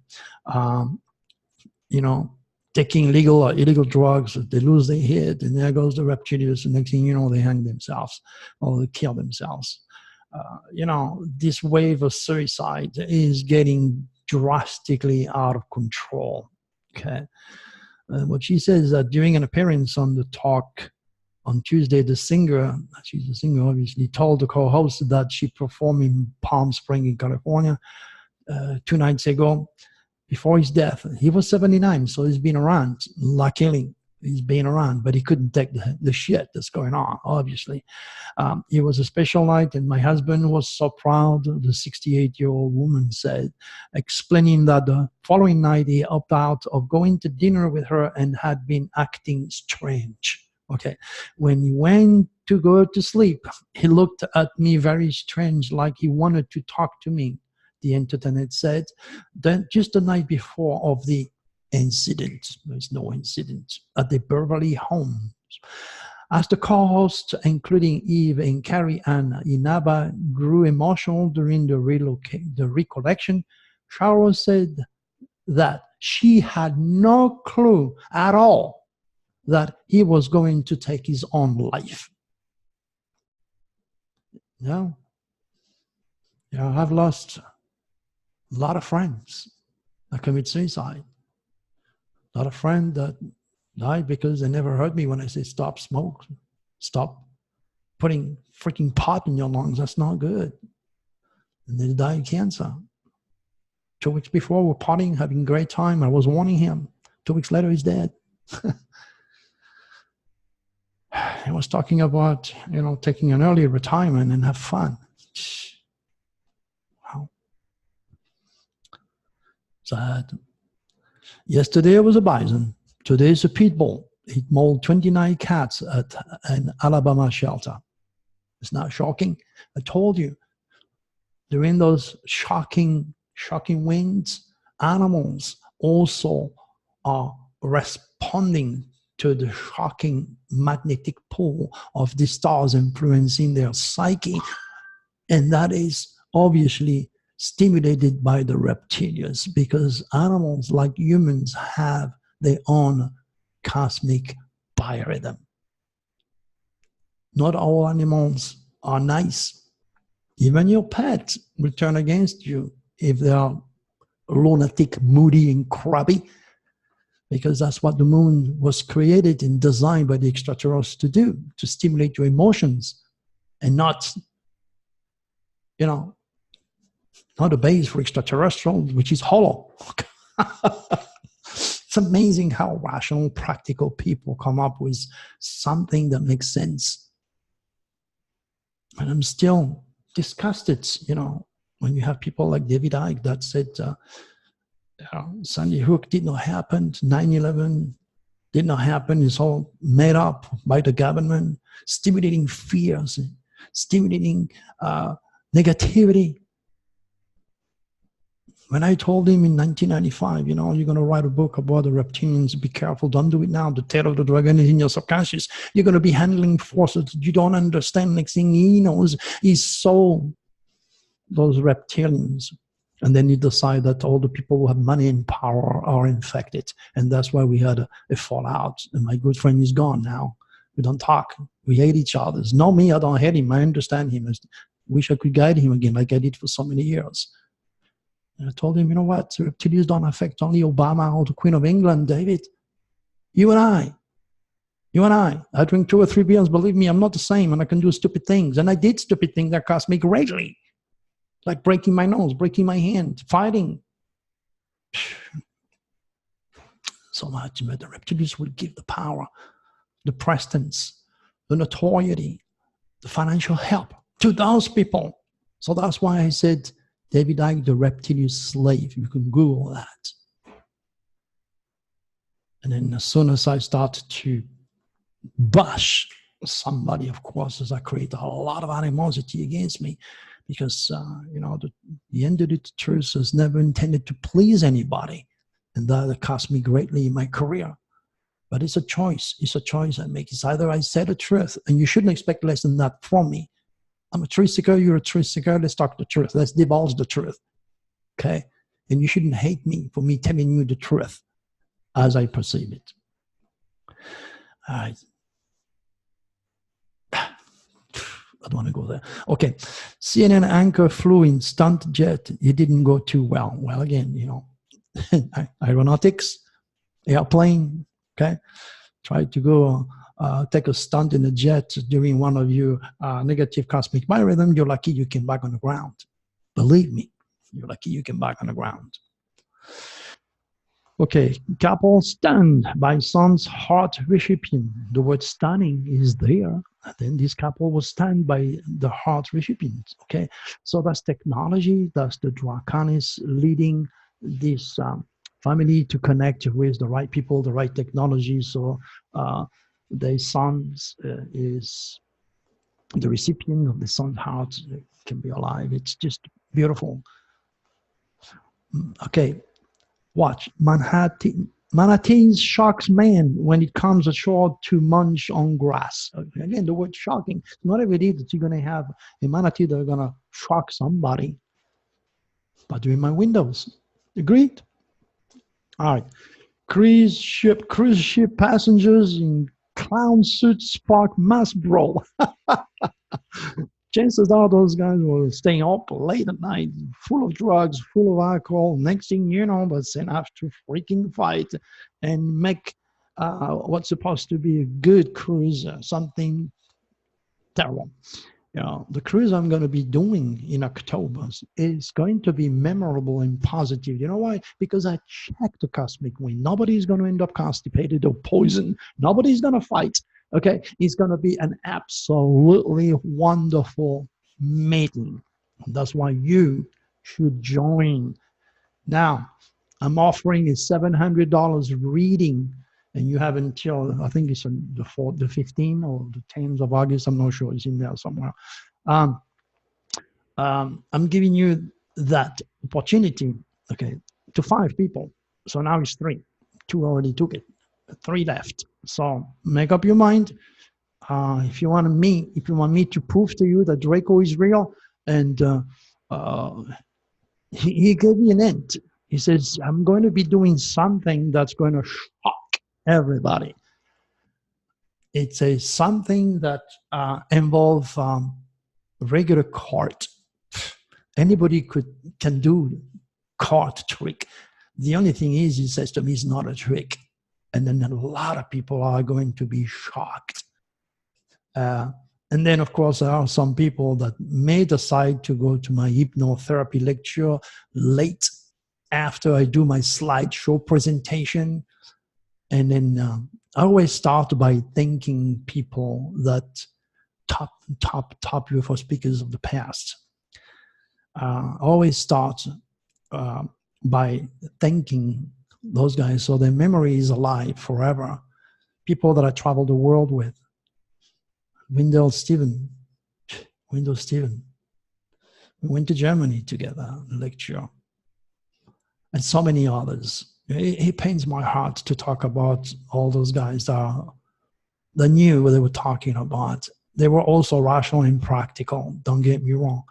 taking legal or illegal drugs. They lose their head, and there goes the reptilians. The next thing you know, they hang themselves or they kill themselves. This wave of suicide is getting drastically out of control. Okay. What she says is that during an appearance on the talk on Tuesday, she's a singer obviously, told the co-host that she performed in Palm Springs in California 2 nights ago before his death. He was 79, so he's been around. Luckily, he's been around, but he couldn't take the shit that's going on, obviously. It was a special night, and my husband was so proud, the 68-year-old woman said, explaining that the following night he opted out of going to dinner with her and had been acting strange. Okay. When he went to go to sleep, he looked at me very strange, like he wanted to talk to me, the entertainer said. Then just the night before of the incident, there's no incident, at the Beverly homes. As the co-hosts, including Eve and Carrie Ann Inaba, grew emotional during the recollection, Charles said that she had no clue at all that he was going to take his own life. No. I've lost a lot of friends that commit suicide. A lot of friends that died because they never heard me when I say stop smoke, stop putting freaking pot in your lungs. That's not good. And they died of cancer. 2 weeks before, we're partying, having a great time. I was warning him. 2 weeks later, he's dead. I was talking about, taking an early retirement and have fun. Wow. Sad. Yesterday it was a bison. Today it's a pit bull. It mauled 29 cats at an Alabama shelter. It's not shocking. I told you, during those shocking winds, animals also are responding to the shocking magnetic pull of the stars influencing their psyche. And that is obviously stimulated by the reptilians, because animals like humans have their own cosmic biorhythm. Not all animals are nice. Even your pet will turn against you if they are lunatic, moody, and crabby, because that's what the moon was created and designed by the extraterrestrials to do, to stimulate your emotions and not, not a base for extraterrestrial, which is hollow. It's amazing how rational, practical people come up with something that makes sense. And I'm still disgusted, when you have people like David Icke that said, Sandy Hook did not happen, 9/11 did not happen, it's all made up by the government, stimulating fears, stimulating negativity. When I told him in 1995, you're going to write a book about the reptilians, be careful, don't do it now. The tail of the dragon is in your subconscious. You're going to be handling forces you don't understand. Next thing he knows, he saw those reptilians. And then you decide that all the people who have money and power are infected. And that's why we had a fallout. And my good friend is gone now. We don't talk. We hate each other. No, me, I don't hate him. I understand him. I wish I could guide him again like I did for so many years. And I told him, you know what? Reptilians don't affect only Obama or the Queen of England, David. You and I. I drink 2 or 3 beers. Believe me, I'm not the same. And I can do stupid things. And I did stupid things that cost me greatly. Like breaking my nose, breaking my hand, fighting. So much, but the reptilians will give the power, the presence, the notoriety, the financial help to those people. So that's why I said David Icke, the reptilian slave. You can Google that. And then as soon as I started to bash somebody, of course, as I create a lot of animosity against me, because you know, the end of the truth is never intended to please anybody, and that cost me greatly in my career. But it's a choice. It's a choice I make. It's either I say the truth, and you shouldn't expect less than that from me. I'm a truth seeker. You're a truth seeker. Let's talk the truth. Let's divulge the truth. Okay, and you shouldn't hate me for me telling you the truth as I perceive it. All right. I don't want to go there. Okay. CNN anchor flew in stunt jet. It didn't go too well. Well, again, you know, aeronautics, airplane, okay? Tried to go take a stunt in a jet during one of your negative cosmic biorhythm. You're lucky you came back on the ground. Believe me, you're lucky you came back on the ground. Okay, couple stunned by son's heart recipient. The word stunning is there. And then this couple was stunned by the heart recipient. Okay, so that's technology. That's the Draconis leading this family to connect with the right people, the right technology. So the son is the recipient of the son's heart, can be alive. It's just beautiful. Okay. Watch, Manhattan shocks man when it comes ashore to munch on grass. Again, the word shocking. It's not every day that you're going to have a manatee that are going to shock somebody. But doing my windows. Agreed? All right. Cruise ship passengers in clown suits spark mass brawl. Chances are those guys were staying up late at night, full of drugs, full of alcohol. Next thing you know, but then have to freaking fight and make what's supposed to be a good cruise something terrible. You know, the cruise I'm going to be doing in October is going to be memorable and positive. You know why? Because I checked the cosmic wind. Nobody's going to end up constipated or poisoned. Nobody's going to fight. Okay, it's going to be an absolutely wonderful meeting. That's why you should join. Now, I'm offering a $700 reading, and you have until, I think it's on the 15th or the 10th of August. I'm not sure. It's in there somewhere. I'm giving you that opportunity, okay, to 5 people. So now it's 3. 2 already took it. 3 left. So make up your mind. If you want me to prove to you that Draco is real, and he gave me an hint. He says, I'm going to be doing something that's going to shock everybody. It's something that involves regular card. Anybody can do card trick. The only thing is, he says to me, it's not a trick. And then a lot of people are going to be shocked. And then, of course, there are some people that may decide to go to my hypnotherapy lecture late after I do my slideshow presentation. And then I always start by thanking people that top UFO speakers of the past. I always start by thanking those guys so their memory is alive forever. People that I traveled the world with. Wendell Steven. We went to Germany together, lecture. And so many others. It pains my heart to talk about all those guys that knew what they were talking about. They were also rational and practical, don't get me wrong.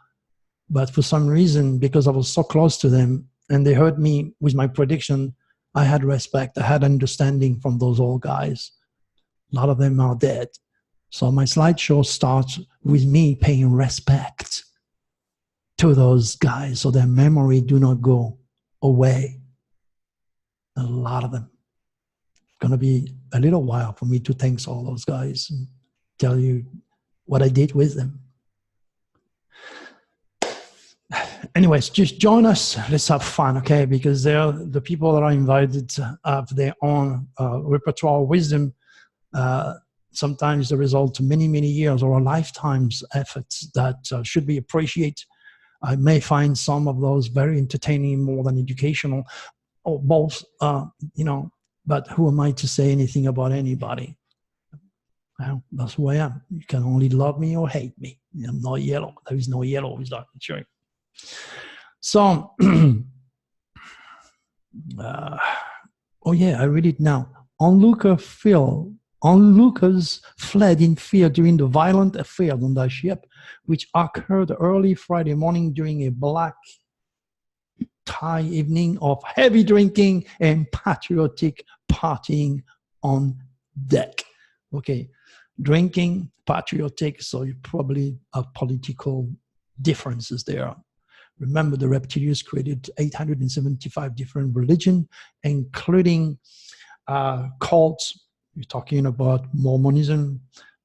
But for some reason, because I was so close to them and they heard me with my prediction, I had respect, I had understanding from those old guys. A lot of them are dead. So my slideshow starts with me paying respect to those guys so their memory do not go away. A lot of them. It's going to be a little while for me to thank all those guys and tell you what I did with them. Anyways, just join us. Let's have fun, okay? Because they're the people that are invited have their own repertoire of wisdom. sometimes the result of many, many years or a lifetime's efforts that should be appreciated. I may find some of those very entertaining, more than educational, or both, you know, but who am I to say anything about anybody? Well, that's who I am. You can only love me or hate me. I'm not yellow. There is no yellow with Dr. Turi. So, oh yeah, I read it now. Onlookers fled in fear during the violent affair on the ship, which occurred early Friday morning during a black tie evening of heavy drinking and patriotic partying on deck. Okay, drinking, patriotic, so you probably have political differences there. Remember, the reptilians created 875 different religions, including cults. You're talking about Mormonism,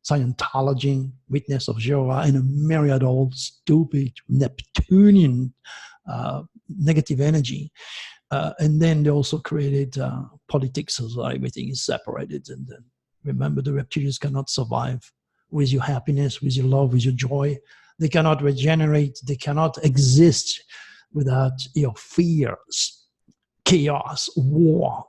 Scientology, Witness of Jehovah, and a myriad of old stupid Neptunian negative energy. And then they also created politics, so everything is separated. And then remember, the reptilians cannot survive with your happiness, with your love, with your joy. They cannot regenerate. They cannot exist without your fears, chaos, war,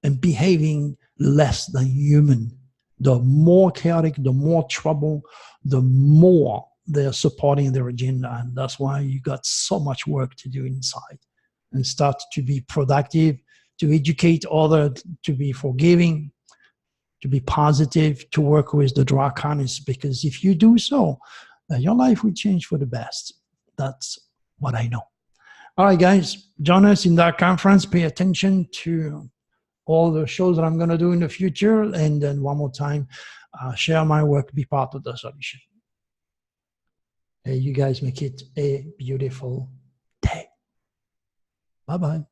and behaving less than human. The more chaotic, the more trouble, the more they're supporting their agenda. And that's why you got so much work to do inside. And start to be productive, to educate others, to be forgiving, to be positive, to work with the draconists. Because if you do so, your life will change for the best. That's what I know. All right, guys, join us in that conference. Pay attention to all the shows that I'm going to do in the future. And then one more time, share my work, be part of the solution. Hey, you guys make it a beautiful day. Bye-bye.